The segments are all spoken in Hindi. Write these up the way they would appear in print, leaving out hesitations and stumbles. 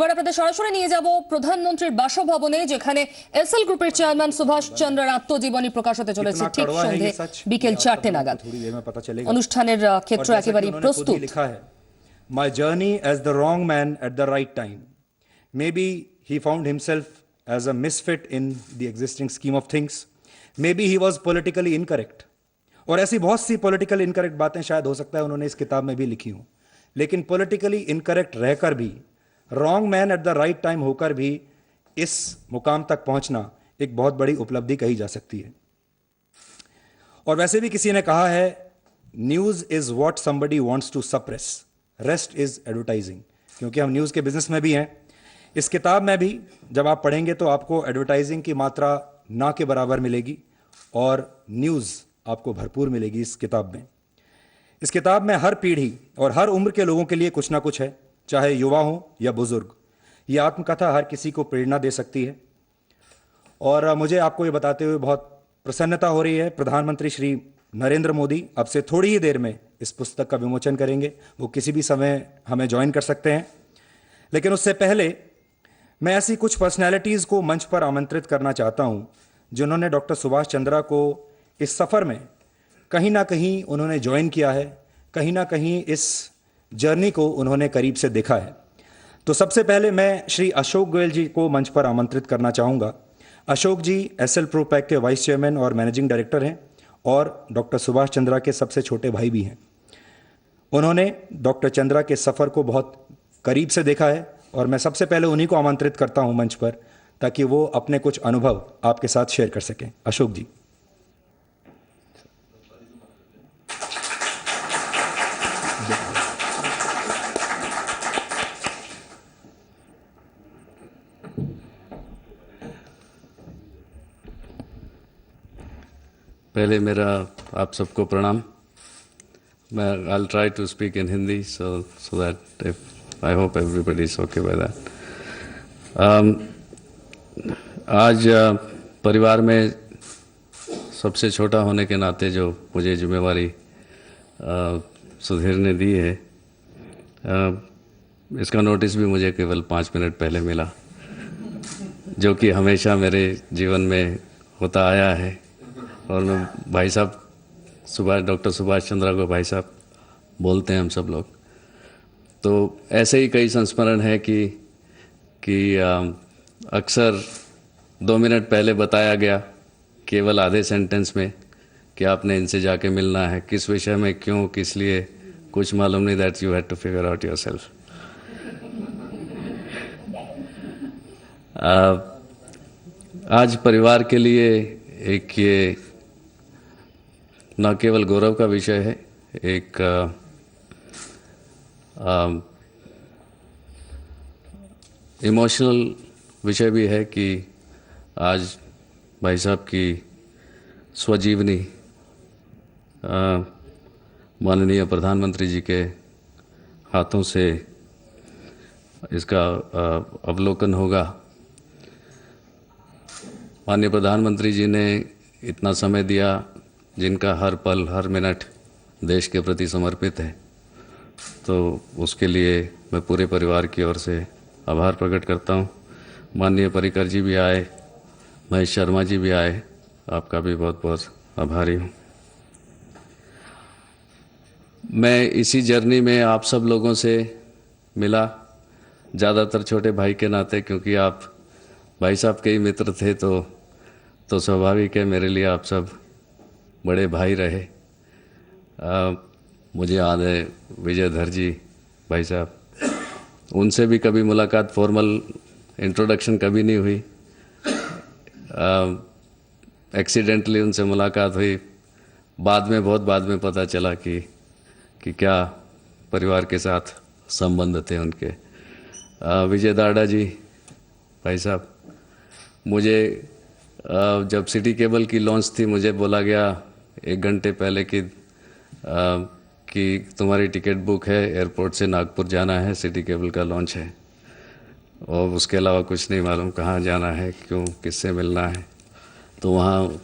এবার আপনাদের সরাসরি নিয়ে যাব প্রধানমন্ত্রীর বাসভবনে, যেখানে এসএল গ্রুপের চেয়ারম্যান সুভাষ চন্দ্রের আত্মজীবনী প্রকাশ হতে চলেছে ঠিক সন্ধ্যে বিকেল 4টে নাগাদ। অনুষ্ঠানের ক্ষেত্র একেবারেই প্রস্তুত। My journey as the wrong man at the right time. Maybe he found himself as a misfit in the existing scheme of things. Maybe he was politically incorrect. और ऐसी बहुत सी पॉलिटिकल इनकरेक्ट बातें शायद हो सकता है उन्होंने इस किताब में भी लिखी हूं, लेकिन पॉलिटिकली इनकरेक्ट रहकर भी, wrong man at the right time होकर भी इस मुकाम तक पहुंचना एक बहुत बड़ी उपलब्धि कही जा सकती है। और वैसे भी किसी ने कहा है, news is what somebody wants to suppress, rest is advertising. क्योंकि हम न्यूज के बिजनेस में भी हैं, इस किताब में भी जब आप पढ़ेंगे तो आपको एडवर्टाइजिंग की मात्रा ना के बराबर मिलेगी और न्यूज आपको भरपूर मिलेगी इस किताब में। इस किताब में हर पीढ़ी और हर उम्र के लोगों के लिए कुछ ना कुछ है, चाहे युवा हो या बुजुर्ग। ये आत्मकथा हर किसी को प्रेरणा दे सकती है। और मुझे आपको ये बताते हुए बहुत प्रसन्नता हो रही है, प्रधानमंत्री श्री नरेंद्र मोदी अब से थोड़ी ही देर में इस पुस्तक का विमोचन करेंगे। वो किसी भी समय हमें ज्वाइन कर सकते हैं, लेकिन उससे पहले मैं ऐसी कुछ पर्सनैलिटीज़ को मंच पर आमंत्रित करना चाहता हूँ जिन्होंने डॉक्टर सुभाष चंद्रा को इस सफ़र में कहीं ना कहीं उन्होंने ज्वाइन किया है, कहीं ना कहीं इस जर्नी को उन्होंने करीब से देखा है। तो सबसे पहले मैं श्री अशोक गोयल जी को मंच पर आमंत्रित करना चाहूँगा। अशोक जी एसएल प्रोपैक के वाइस चेयरमैन और मैनेजिंग डायरेक्टर हैं और डॉक्टर सुभाष चंद्रा के सबसे छोटे भाई भी हैं। उन्होंने डॉक्टर चंद्रा के सफ़र को बहुत करीब से देखा है और मैं सबसे पहले उन्हीं को आमंत्रित करता हूं मंच पर, ताकि वो अपने कुछ अनुभव आपके साथ शेयर कर सकें। अशोक जी। पहले मेरा आप सबको प्रणाम। मैं I'll try to speak in Hindi so that if I hope everybody is okay by that. आज परिवार में सबसे छोटा होने के नाते जो मुझे जिम्मेवारी सुधीर ने दी है, इसका नोटिस भी मुझे केवल 5 मिनट पहले मिला, जो कि हमेशा मेरे जीवन में होता आया है। और मैं भाई साहब डॉक्टर सुभाष चंद्रा को भाई साहब बोलते हैं हम सब लोग। तो ऐसे ही कई संस्मरण है कि अक्सर 2 मिनट पहले बताया गया केवल आधे सेंटेंस में कि आपने इनसे जाके मिलना है, किस विषय में, क्यों, किस लिए, कुछ मालूम नहीं। That you had to figure out yourself. आज परिवार के लिए एक ये न केवल गौरव का विषय है, एक इमोशनल विषय भी है कि आज भाई साहब की स्वजीवनी माननीय प्रधानमंत्री जी के हाथों से इसका अवलोकन होगा। माननीय प्रधानमंत्री जी ने इतना समय दिया, जिनका हर पल हर मिनट देश के प्रति समर्पित है। तो उसके लिए मैं पूरे परिवार की ओर से आभार प्रकट करता हूँ। माननीय पर्रिकर जी भी आए, महेश शर्मा जी भी आए, आपका भी बहुत बहुत आभारी हूँ। मैं इसी जर्नी में आप सब लोगों से मिला, ज़्यादातर छोटे भाई के नाते, क्योंकि आप भाई साहब के ही मित्र थे। तो स्वाभाविक है मेरे लिए आप सब बड़े भाई रहे। मुझे याद है विजयधर जी भाई साहब, उनसे भी कभी मुलाकात, फॉर्मल इंट्रोडक्शन कभी नहीं हुई। एक्सीडेंटली उनसे मुलाकात हुई, बहुत बाद में पता चला कि क्या परिवार के साथ संबंध थे उनके। विजय दाड़ा जी भाई साहब, मुझे जब सिटी केबल की लॉन्च थी, मुझे बोला गया 1 घंटे पहले कि तुम्हारी टिकट बुक है, एयरपोर्ट से नागपुर जाना है, सिटी केबल का लॉन्च है, और उसके अलावा कुछ नहीं मालूम कहाँ जाना है, क्यों, किससे मिलना है। तो वहाँ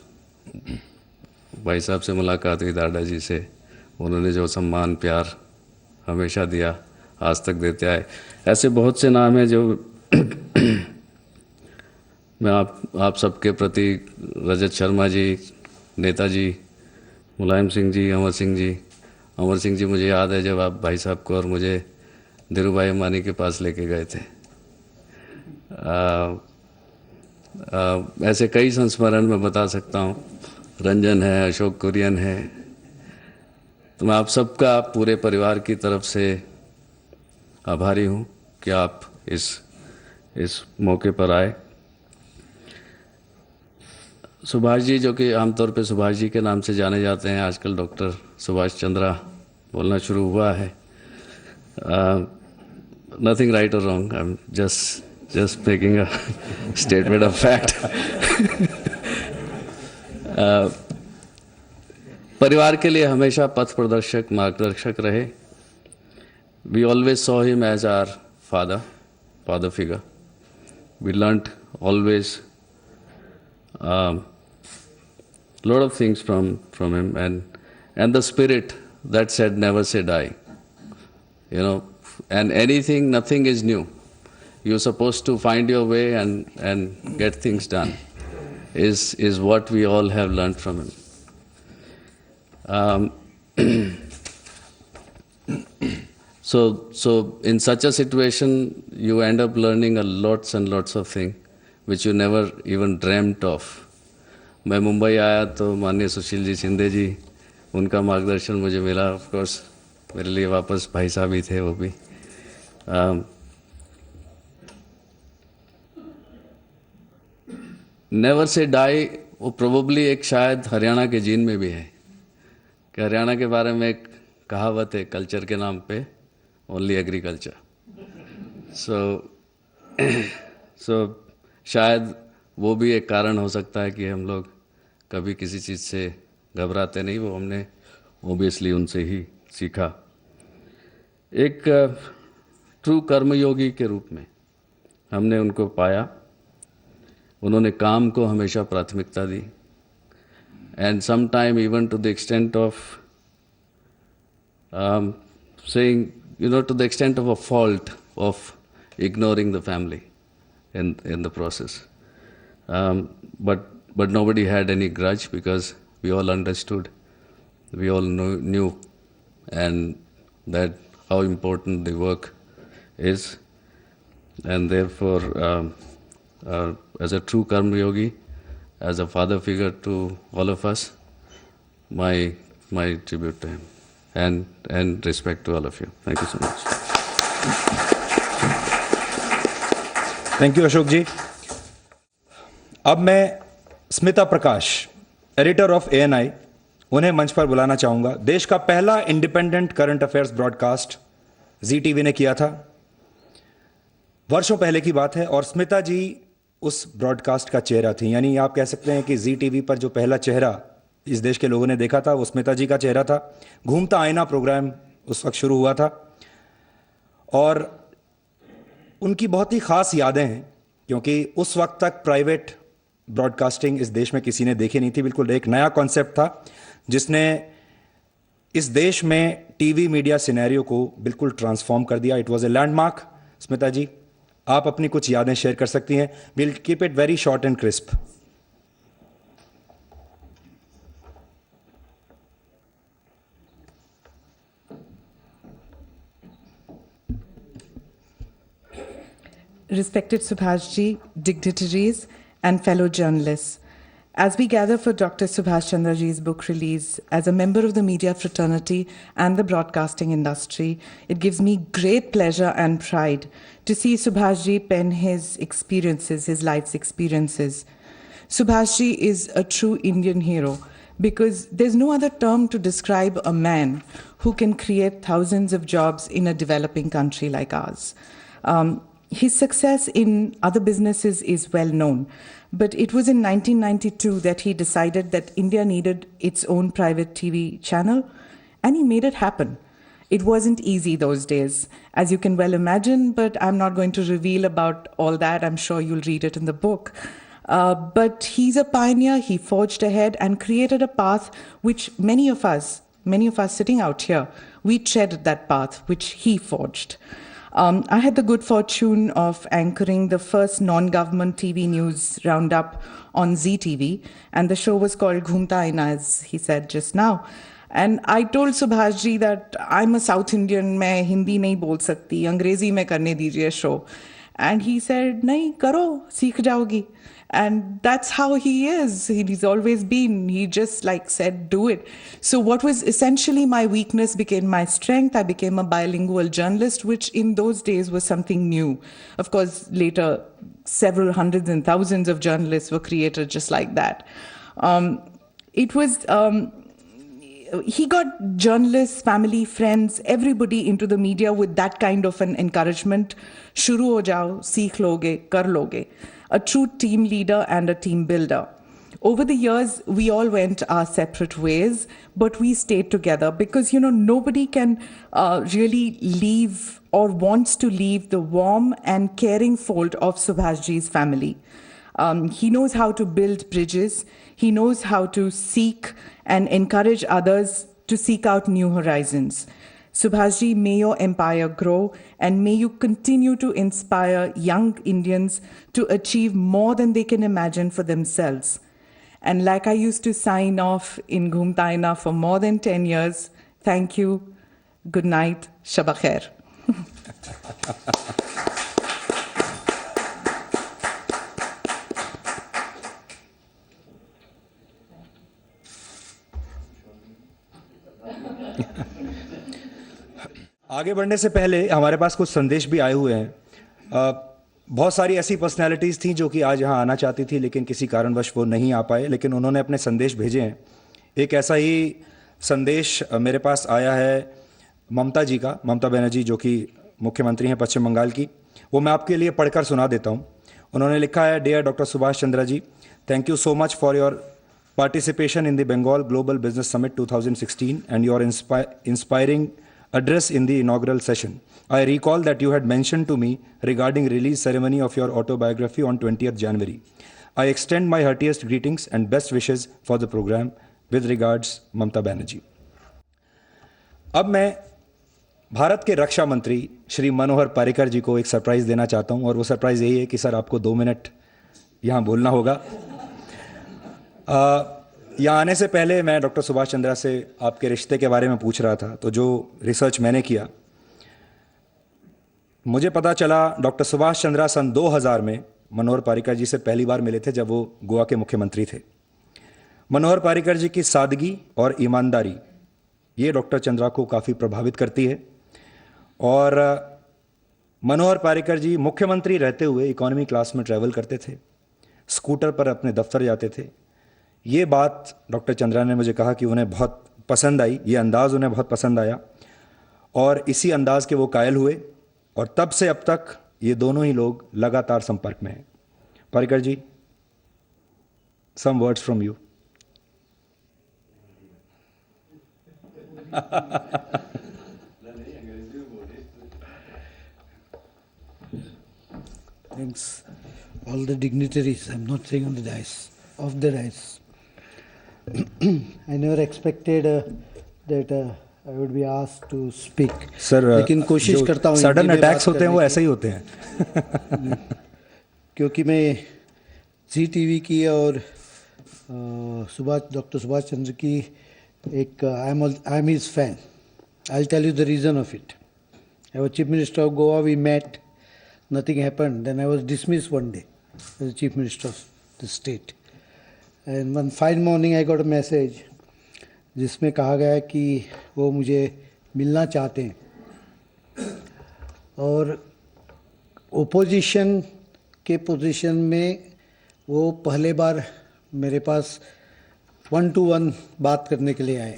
भाई साहब से मुलाकात हुई, दादा जी से। उन्होंने जो सम्मान प्यार हमेशा दिया, आज तक देते आए। ऐसे बहुत से नाम हैं जो मैं आप सबके प्रति, रजत शर्मा जी, नेताजी, मुलायम सिंह जी, अमर सिंह जी। अमर सिंह जी, मुझे याद है जब आप भाई साहब को और मुझे धीरूभाई अंबानी के पास लेके गए थे। ऐसे कई संस्मरण मैं बता सकता हूँ। रंजन है, अशोक कुरियन है। तो मैं आप सबका पूरे परिवार की तरफ से आभारी हूँ कि आप इस मौके पर आए। सुभाष जी, जो कि आमतौर पे सुभाष जी के नाम से जाने जाते हैं, आजकल डॉक्टर सुभाष चंद्रा बोलना शुरू हुआ है। नथिंग राइट और wrong, I am just making a statement of fact. परिवार के लिए हमेशा पथ प्रदर्शक, मार्गदर्शक रहे। We always saw him as our father figure. We learnt always lot of things from him, and the spirit that said never say die, and nothing is new. You're supposed to find your way and get things done, is what we all have learned from him. So in such a situation, you end up learning lots and lots of things which you never even dreamt of. मैं मुंबई आया तो माननीय सुशील जी शिंदे जी, उनका मार्गदर्शन मुझे मिला। ऑफ कोर्स मेरे लिए वापस भाई साहब ही थे वो भी। नेवर से डाई, वो प्रोबेबली एक शायद हरियाणा के जीन में भी है कि हरियाणा के बारे में एक कहावत है, कल्चर के नाम पे ओनली एग्रीकल्चर। सो शायद वो भी एक कारण हो सकता है कि हम लोग कभी किसी चीज़ से घबराते नहीं। वो हमने ओबियसली उनसे ही सीखा। एक ट्रू कर्मयोगी के रूप में हमने उनको पाया। उन्होंने काम को हमेशा प्राथमिकता दी, and some time even to the extent of saying, to the extent of a fault of ignoring the family in the process. But nobody had any grudge because we all understood, we all knew, and that how important the work is, and therefore, as a true karma yogi, as a father figure to all of us, my tribute to him. And respect to all of you. Thank you so much. Thank you Ashok ji. अब मैं Smita Prakash, editor of ANI, उन्हें मंच पर बुलाना चाहूंगा। देश का पहला independent current affairs broadcast ZTV ने किया था, वर्षों पहले की बात है, और स्मिता जी उस ब्रॉडकास्ट का चेहरा थी। यानी आप कह सकते हैं कि ZTV पर जो पहला चेहरा इस देश के लोगों ने देखा था वो स्मिता जी का चेहरा था। घूमता आईना प्रोग्राम उस वक्त शुरू हुआ था, और उनकी बहुत ही ख़ास यादें हैं, क्योंकि उस वक्त तक प्राइवेट ब्रॉडकास्टिंग इस देश में किसी ने देखी नहीं थी। बिल्कुल एक नया कॉन्सेप्ट था जिसने इस देश में टीवी मीडिया सिनेरियो को बिल्कुल ट्रांसफॉर्म कर दिया। It was a landmark. Smita ji, आप अपनी कुछ यादें शेयर कर सकती हैं। Will keep it very short and crisp. Respected Subhashji, dignitaries, and fellow journalists, as we gather for Dr. Subhash Chandra Ji's book release, as a member of the media fraternity and the broadcasting industry, it gives me great pleasure and pride to see Subhashji pen his experiences, his life's experiences. Subhashji is a true Indian hero because there's no other term to describe a man who can create thousands of jobs in a developing country like ours. His success in other businesses is well known, but it was in 1992 that he decided that India needed its own private TV channel, and he made it happen. It wasn't easy those days, as you can well imagine, but I'm not going to reveal about all that. I'm sure you'll read it in the book. But he's a pioneer. He forged ahead and created a path which many of us many of us sitting out here, we tread that path which he forged. I had the good fortune of anchoring the first non-government TV news roundup on ZTV, and the show was called Ghumta Aina, as he said just now. And I told Subhash ji that I'm a South Indian, मैं हिंदी नहीं बोल सकती, अंग्रेजी में करने दीजिए show. And he said, नहीं करो, सीख जाओगी. And that's how he is. He's always been. He just like said, do it. So what was essentially my weakness became my strength. I became a bilingual journalist, which in those days was something new. Of course, later, several hundreds and thousands of journalists were created just like that. He got journalists, family, friends, everybody into the media with that kind of an encouragement. Shuru ho jao, seekh loge, kar loge. A true team leader and a team builder. Over the years, we all went our separate ways, but we stayed together because, nobody can really leave or wants to leave the warm and caring fold of Subhashji's family. He knows how to build bridges. He knows how to seek and encourage others to seek out new horizons. Subhashji, may your empire grow and may you continue to inspire young Indians to achieve more than they can imagine for themselves. And like I used to sign off in Ghumta Aina for more than 10 years, thank you, good night, Shab Khair. आगे बढ़ने से पहले हमारे पास कुछ संदेश भी आए हुए हैं। बहुत सारी ऐसी पर्सनालिटीज़ थी जो कि आज यहाँ आना चाहती थी लेकिन किसी कारणवश वो नहीं आ पाए, लेकिन उन्होंने अपने संदेश भेजे हैं। एक ऐसा ही संदेश मेरे पास आया है ममता जी का, ममता बनर्जी जो कि मुख्यमंत्री हैं पश्चिम बंगाल की। वो मैं आपके लिए पढ़कर सुना देता हूँ। उन्होंने लिखा है, dear doctor Subhash Chandra ji, thank you so much for your participation in the Bengal Global Business Summit 2016 and your inspiring address in the inaugural session. I recall that you had mentioned to me regarding release ceremony of your autobiography on 20th January. I extend my heartiest greetings and best wishes for the program. With regards, Mamta Banerjee. अब मैं भारत के रक्षा मंत्री श्री मनोहर पर्रिकर जी को एक सरप्राइज देना चाहता हूं, और वो सरप्राइज यही है कि सर आपको 2 मिनट यहां बोलना होगा। यहाँ आने से पहले मैं डॉक्टर सुभाष चंद्रा से आपके रिश्ते के बारे में पूछ रहा था, तो जो रिसर्च मैंने किया मुझे पता चला डॉक्टर सुभाष चंद्रा सन 2000 में मनोहर पर्रिकर जी से पहली बार मिले थे जब वो गोवा के मुख्यमंत्री थे। मनोहर पर्रिकर जी की सादगी और ईमानदारी ये डॉक्टर चंद्रा को काफ़ी प्रभावित करती है, और मनोहर पर्रिकर जी मुख्यमंत्री रहते हुए इकोनॉमी क्लास में ट्रैवल करते थे, स्कूटर पर अपने दफ्तर जाते थे। ये बात डॉक्टर चंद्रा ने मुझे कहा कि उन्हें बहुत पसंद आई, ये अंदाज़ उन्हें बहुत पसंद आया, और इसी अंदाज़ के वो कायल हुए, और तब से अब तक ये दोनों ही लोग लगातार संपर्क में हैं। Parrikar ji, some words from you. Thanks, all the dignitaries. I'm not saying on the dais, off the dais. I never expected that I would be asked to speak. Sir, लेकिन कोशिश करता हूँ। सडन अटैक्स होते हैं वो ऐसे ही होते हैं। क्योंकि मैं ZTV की और डॉक्टर सुभाष चंद्र की एक I am his fan. I will tell you the reason of it. I was chief minister of Goa, we met, nothing happened. Then I was dismissed one day as the chief minister of the state. And one fine morning I got a message जिसमें कहा गया कि वो मुझे मिलना चाहते हैं, और ओपोजिशन के पोजीशन में वो पहले बार मेरे पास 1-to-1 बात करने के लिए आए।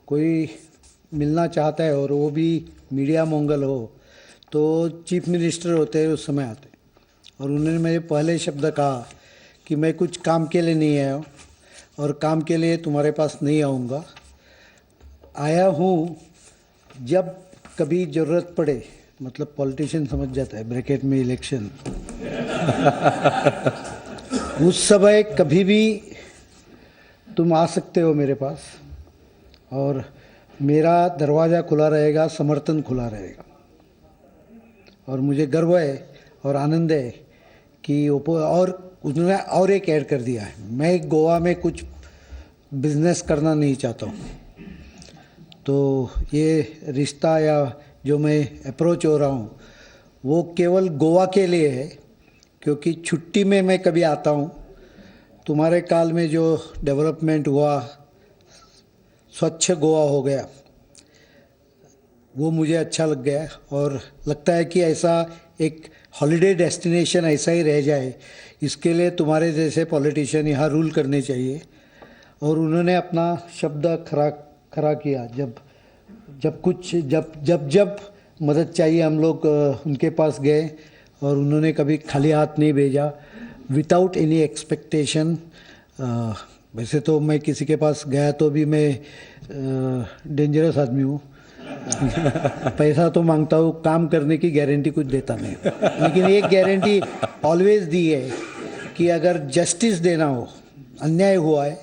कोई मिलना चाहता है और वो भी मीडिया मोंगल हो तो चीफ मिनिस्टर होते हैं उस समय आते, और उन्होंने मेरे पहले शब्द कहा कि मैं कुछ काम के लिए नहीं आया हूँ और काम के लिए तुम्हारे पास नहीं आऊँगा, आया हूँ जब कभी ज़रूरत पड़े, मतलब पॉलिटिशियन समझ जाता है ब्रैकेट में इलेक्शन उस समय कभी भी तुम आ सकते हो मेरे पास, और मेरा दरवाज़ा खुला रहेगा, समर्थन खुला रहेगा। और मुझे गर्व है और आनंद है कि और उन्होंने और एक ऐड कर दिया है, मैं गोवा में कुछ बिजनेस करना नहीं चाहता हूँ। तो ये रिश्ता या जो मैं अप्रोच हो रहा हूँ वो केवल गोवा के लिए है, क्योंकि छुट्टी में मैं कभी आता हूँ। तुम्हारे काल में जो डेवलपमेंट हुआ, स्वच्छ गोवा हो गया, वो मुझे अच्छा लग गया और लगता है कि ऐसा एक हॉलिडे डेस्टिनेशन ऐसा ही रह जाए, इसके लिए तुम्हारे जैसे पॉलिटिशियन यहाँ रूल करने चाहिए। और उन्होंने अपना शब्द खरा किया। जब मदद चाहिए हम लोग उनके पास गए और उन्होंने कभी खाली हाथ नहीं भेजा, विदाउट एनी एक्सपेक्टेशन। वैसे तो मैं किसी के पास गया तो भी मैं डेंजरस आदमी हूँ, पैसा तो मांगता हूँ, काम करने की गारंटी कुछ देता नहीं। लेकिन एक गारंटी ऑलवेज दी है कि अगर जस्टिस देना हो, अन्याय हुआ है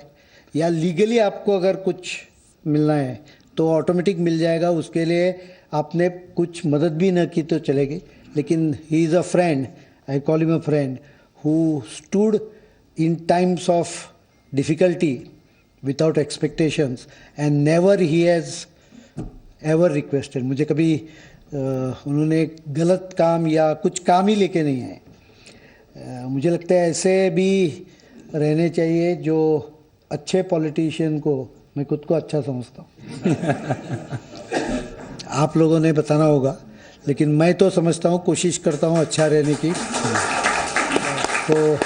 या लीगली आपको अगर कुछ मिलना है तो ऑटोमेटिक मिल जाएगा। उसके लिए आपने कुछ मदद भी न की तो चलेगी। लेकिन he is a friend, I call him a friend who stood in times of difficulty without expectations and never he has ever requested. मुझे कभी उन्होंने गलत काम या कुछ काम ही लेके नहीं आए। मुझे लगता है ऐसे भी रहने चाहिए जो अच्छे पॉलिटिशियन को, मैं खुद को अच्छा समझता हूँ। आप लोगों ने बताना होगा, लेकिन मैं तो समझता हूँ, कोशिश करता हूँ अच्छा रहने की। तो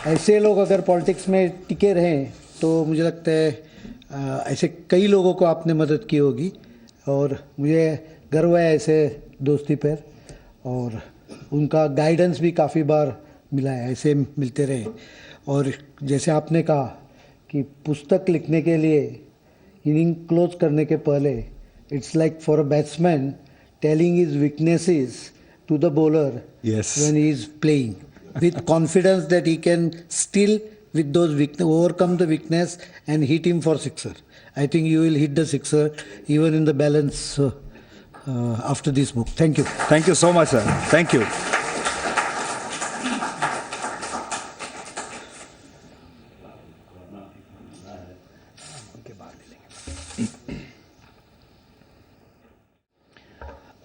ऐसे लोग अगर पॉलिटिक्स में टिके रहें तो मुझे लगता है ऐसे कई लोगों को आपने मदद की होगी और मुझे गर्व है ऐसे दोस्ती पर। और उनका गाइडेंस भी काफ़ी बार मिला है, ऐसे मिलते रहे। और जैसे आपने कहा कि पुस्तक लिखने के लिए इनिंग क्लोज करने के पहले it's like for a batsman telling his weaknesses to the bowler when he is playing with confidence that he can still with those overcome the weakness and hit him for sixer. I think you will hit the sixer even in the balance after this book. Thank you. Thank you so much, sir. Thank you.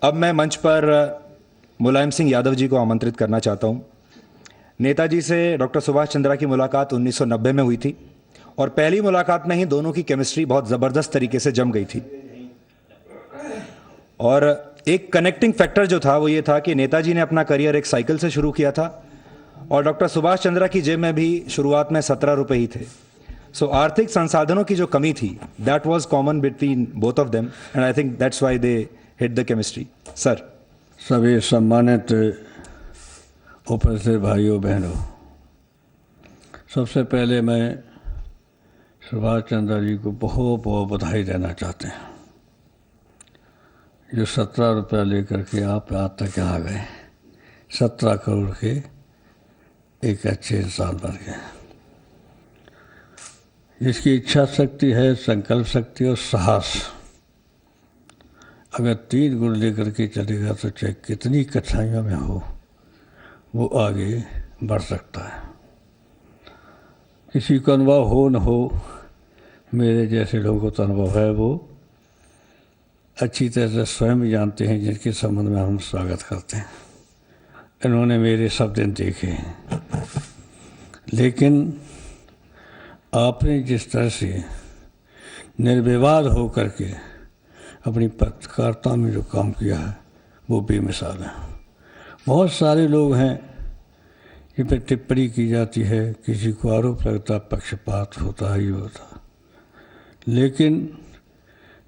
अब मैं मंच पर मुलायम सिंह यादव जी को आमंत्रित करना चाहता हूं। नेताजी से डॉक्टर सुभाष चंद्रा की मुलाकात 1990 में हुई थी और पहली मुलाकात में ही दोनों की केमिस्ट्री बहुत ज़बरदस्त तरीके से जम गई थी। और एक कनेक्टिंग फैक्टर जो था वो ये था कि नेताजी ने अपना करियर एक साइकिल से शुरू किया था और डॉक्टर सुभाष चंद्रा की जेब में भी शुरुआत में 17 रुपये ही थे। सो आर्थिक संसाधनों की जो कमी थी, that was common between both of them and I think that's why they hit the chemistry. Sir. सभी सम्मानित उपस्थित भाइयों बहनों, सबसे पहले मैं सुभाष चंद्र जी को बहुत बहुत बधाई देना चाहते हैं जो 17 रुपया लेकर के आप आज तक आ गए, 17 करोड़ के एक अच्छे इंसान बन गए। जिसकी इच्छा शक्ति है, संकल्प शक्ति और साहस, अगर 3 गुण लेकर के चलेगा तो चाहे कितनी कठिनाइयों में हो वो आगे बढ़ सकता है। किसी को अनुभव हो न हो, मेरे जैसे लोगों को तो अनुभव है, वो अच्छी तरह से स्वयं जानते हैं जिनके संबंध में हम स्वागत करते हैं। इन्होंने मेरे सब दिन देखे हैं, लेकिन आपने जिस तरह से निर्विवाद हो करके अपनी पत्रकारिता में जो काम किया है वो बेमिसाल है। बहुत सारे लोग हैं जिन पर टिप्पणी की जाती है, किसी को आरोप लगता पक्षपात होता ही होता, लेकिन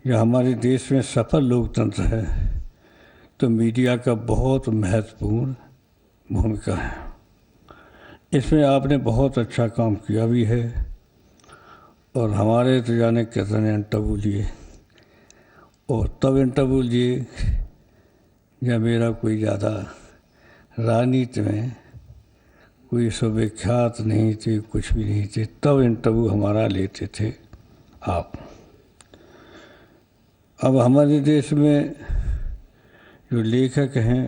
यह हमारे देश में सफल लोकतंत्र है तो मीडिया का बहुत महत्वपूर्ण भूमिका है। इसमें आपने बहुत अच्छा काम किया भी है और हमारे तो जाने कितने इंटरव्यू लिए और तब इंटरव्यू लिए जब मेरा कोई ज़्यादा राजनीति में कोई सुविख्यात नहीं थे, कुछ भी नहीं थे, तब इंटरव्यू हमारा लेते थे आप। अब हमारे देश में जो लेखक हैं,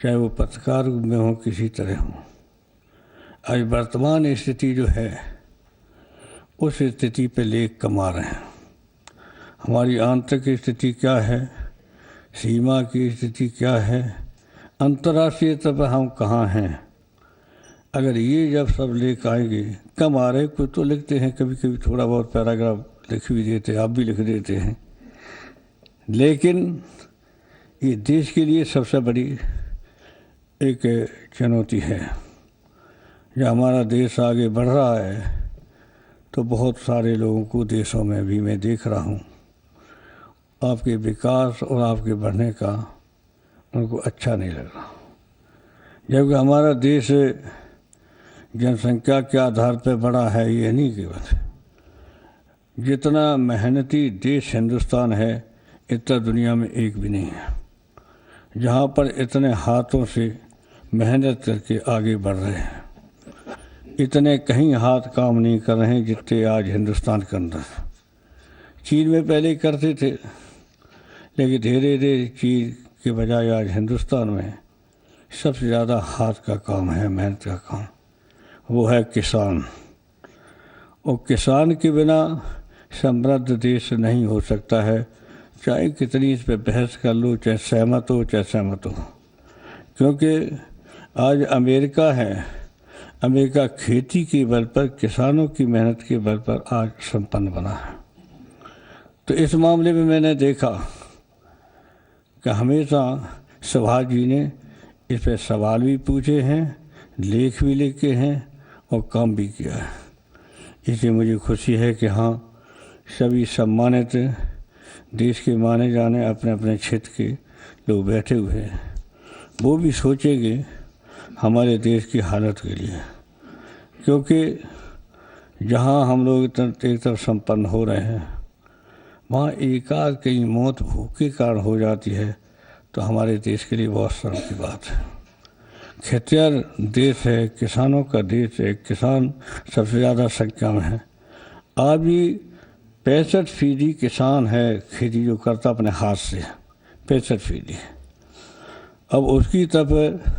चाहे वो पत्रकार में हों, किसी तरह हों, आज वर्तमान स्थिति जो है उस स्थिति पे लेख कमा रहे हैं। हमारी आंतरिक स्थिति क्या है, सीमा की स्थिति क्या है, अंतर्राष्ट्रीय स्तर पर हम कहाँ हैं, अगर ये जब सब लेख आएंगे, कम आ रहे, कुछ तो लिखते हैं, कभी कभी थोड़ा बहुत पैराग्राफ लिख भी देते हैं, आप भी लिख देते हैं, लेकिन ये देश के लिए सबसे बड़ी एक चुनौती है। जब हमारा देश आगे बढ़ रहा है तो बहुत सारे लोगों को देशों में भी मैं देख रहा हूँ, आपके विकास और आपके बढ़ने का उनको अच्छा नहीं लग रहा। जबकि हमारा देश जनसंख्या के आधार पर बड़ा है, ये नहीं केवल, जितना मेहनती देश हिंदुस्तान है इतना दुनिया में एक भी नहीं है, जहाँ पर इतने हाथों से मेहनत करके आगे बढ़ रहे हैं। इतने कहीं हाथ काम नहीं कर रहे हैं जितने आज हिंदुस्तान के अंदर। चीन में पहले करते थे, लेकिन धीरे धीरे चीन के बजाय आज हिंदुस्तान में सबसे ज़्यादा हाथ का काम है, मेहनत का काम, वो है किसान। और किसान के बिना समृद्ध देश नहीं हो सकता है, चाहे कितनी इस पर बहस कर लो, चाहे सहमत हो चाहे सहमत हो। क्योंकि आज अमेरिका है, अमेरिका खेती के बल पर, किसानों की मेहनत के बल पर आज संपन्न बना है। तो इस मामले में मैंने देखा कि हमेशा सुभाष जी ने इस पर सवाल भी पूछे हैं, लेख भी लिखे हैं और काम भी किया है। इसलिए मुझे खुशी है कि हाँ, सभी सम्मानित देश के माने जाने अपने अपने क्षेत्र के लोग बैठे हुए हैं, वो भी सोचेंगे हमारे देश की हालत के लिए। क्योंकि जहाँ हम लोग एक तरफ संपन्न हो रहे हैं, वहाँ एकाध कहीं मौत भूख के कारण हो जाती है, तो हमारे देश के लिए बहुत शर्म की बात है। खेतिहर देश है, किसानों का देश है, किसान सबसे ज़्यादा संख्या में है। आज भी 65% किसान है खेती जो करता अपने हाथ से, 65%। अब उसकी तरफ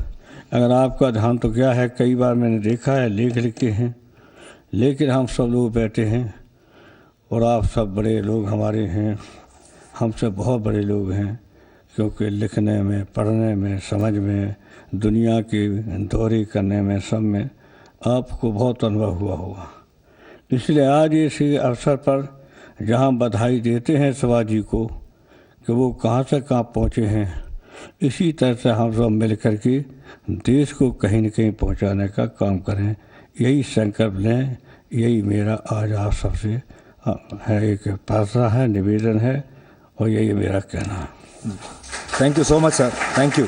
अगर आपका ध्यान तो क्या है, कई बार मैंने देखा है लेख लिखे हैं, लेकिन हम सब लोग बैठे हैं और आप सब बड़े लोग हमारे हैं, हमसे बहुत बड़े लोग हैं, क्योंकि लिखने में, पढ़ने में, समझ में, दुनिया के दौरे करने में, सब में आपको बहुत अनुभव हुआ होगा। इसलिए आज इस अवसर पर जहाँ बधाई देते हैं सुभाष जी को कि वो कहाँ से कहाँ पहुँचे हैं, इसी तरह से हम सब मिल कर के देश को कहीं न कहीं पहुँचाने का काम करें, यही संकल्प लें। यही मेरा आज आप सबसे है एक प्रार्थना है, निवेदन है, और यही मेरा कहना है। Thank you so much sir, thank you.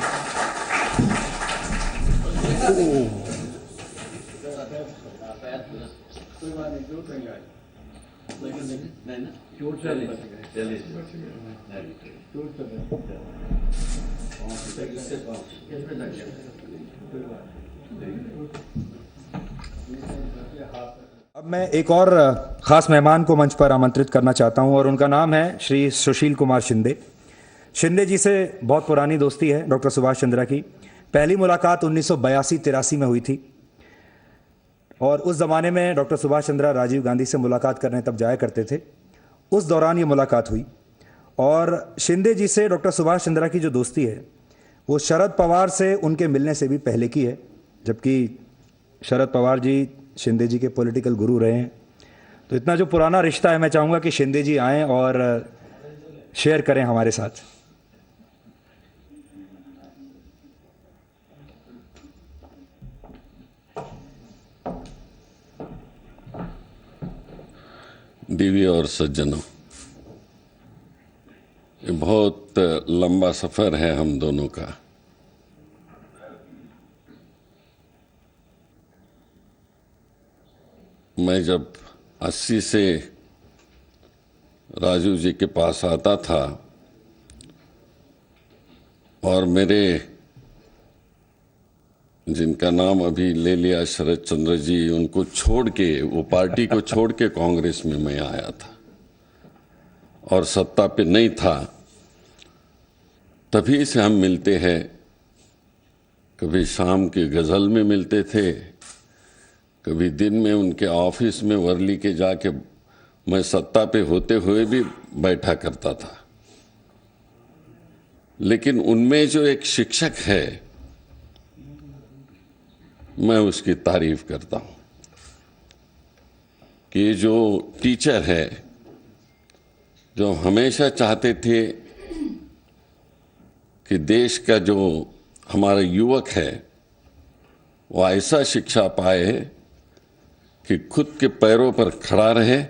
अब मैं एक और ख़ास मेहमान को मंच पर आमंत्रित करना चाहता हूं, और उनका नाम है श्री सुशील कुमार शिंदे। शिंदे जी से बहुत पुरानी दोस्ती है डॉक्टर सुभाष चंद्रा की। पहली मुलाकात 1982-83 में हुई थी, और उस ज़माने में डॉक्टर सुभाष चंद्रा राजीव गांधी से मुलाकात करने तब जाया करते थे। उस दौरान ये मुलाकात हुई, और शिंदे जी से डॉक्टर सुभाष चंद्रा की जो दोस्ती है वो शरद पवार से उनके मिलने से भी पहले की है, जबकि शरद पवार जी शिंदे जी के पॉलिटिकल गुरु रहे हैं। तो इतना जो पुराना रिश्ता है, मैं चाहूँगा कि शिंदे जी आएँ और शेयर करें हमारे साथ। बीवी और सज्जनों, ये बहुत लंबा सफ़र है हम दोनों का। मैं जब 80 से राजीव जी के पास आता था, और मेरे जिनका नाम अभी ले लिया शरद चंद्र जी, उनको छोड़ के, वो पार्टी को छोड़ के कांग्रेस में मैं आया था। और सत्ता पे नहीं था, तभी से हम मिलते हैं। कभी शाम की गज़ल में मिलते थे, कभी दिन में उनके ऑफिस में वर्ली के जाके मैं सत्ता पे होते हुए भी बैठा करता था। लेकिन उनमें जो एक शिक्षक है, मैं उसकी तारीफ करता हूं कि जो टीचर है, जो हमेशा चाहते थे कि देश का जो हमारा युवक है वो ऐसा शिक्षा पाए कि खुद के पैरों पर खड़ा रहे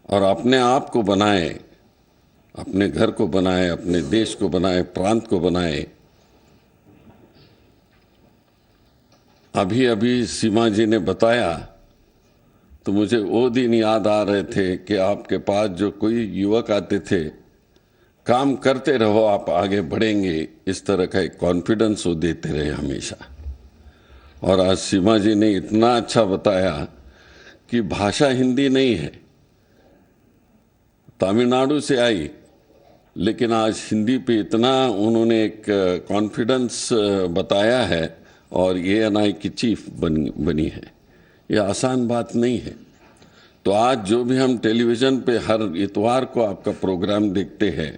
और अपने आप को बनाए, अपने घर को बनाए, अपने देश को बनाए, प्रांत को बनाए। अभी अभी सीमा जी ने बताया तो मुझे वो दिन याद आ रहे थे कि आपके पास जो कोई युवक आते थे, काम करते रहो, आप आगे बढ़ेंगे, इस तरह का एक कॉन्फिडेंस वो देते रहे हमेशा। और आज सीमा जी ने इतना अच्छा बताया कि भाषा हिंदी नहीं है, तमिलनाडु से आई, लेकिन आज हिंदी पे इतना उन्होंने एक कॉन्फिडेंस बताया है और ANI की चीफ बनी है। ये आसान बात नहीं है। तो आज जो भी हम टेलीविज़न पे हर इतवार को आपका प्रोग्राम देखते हैं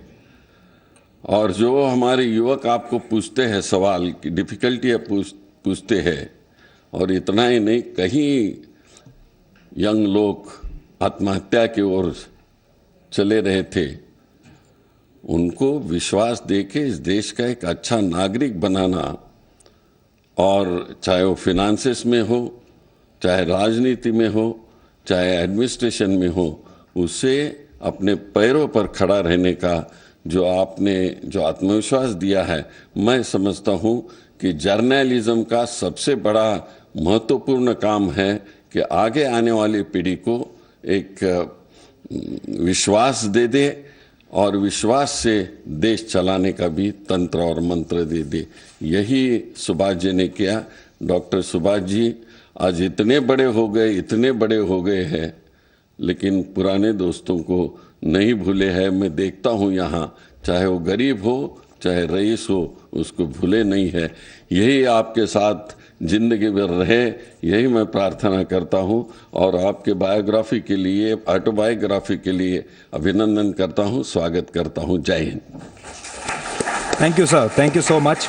और जो हमारे युवक आपको पूछते हैं सवाल की डिफ़िकल्टियाँ पूछते हैं, और इतना ही नहीं, कहीं यंग लोग आत्महत्या की ओर चले रहे थे, उनको विश्वास देके इस देश का एक अच्छा नागरिक बनाना, और चाहे वो फिनांसेस में हो, चाहे राजनीति में हो, चाहे एडमिनिस्ट्रेशन में हो, उसे अपने पैरों पर खड़ा रहने का जो आपने जो आत्मविश्वास दिया है, मैं समझता हूँ कि जर्नलिज्म का सबसे बड़ा महत्वपूर्ण काम है कि आगे आने वाली पीढ़ी को एक विश्वास दे दे और विश्वास से देश चलाने का भी तंत्र और मंत्र दे दे। यही सुभाष जी ने किया। डॉक्टर सुभाष जी आज इतने बड़े हो गए हैं, लेकिन पुराने दोस्तों को नहीं भूले हैं। मैं देखता हूँ यहाँ, चाहे वो गरीब हो चाहे रईस हो, उसको भूले नहीं है। यही आपके साथ जिंदगी भर रहे, यही मैं प्रार्थना करता हूँ। और आपके बायोग्राफी के लिए, ऑटोबायोग्राफी के लिए अभिनंदन करता हूँ, स्वागत करता हूँ। जय Hind. Thank you, sir. Thank you so much.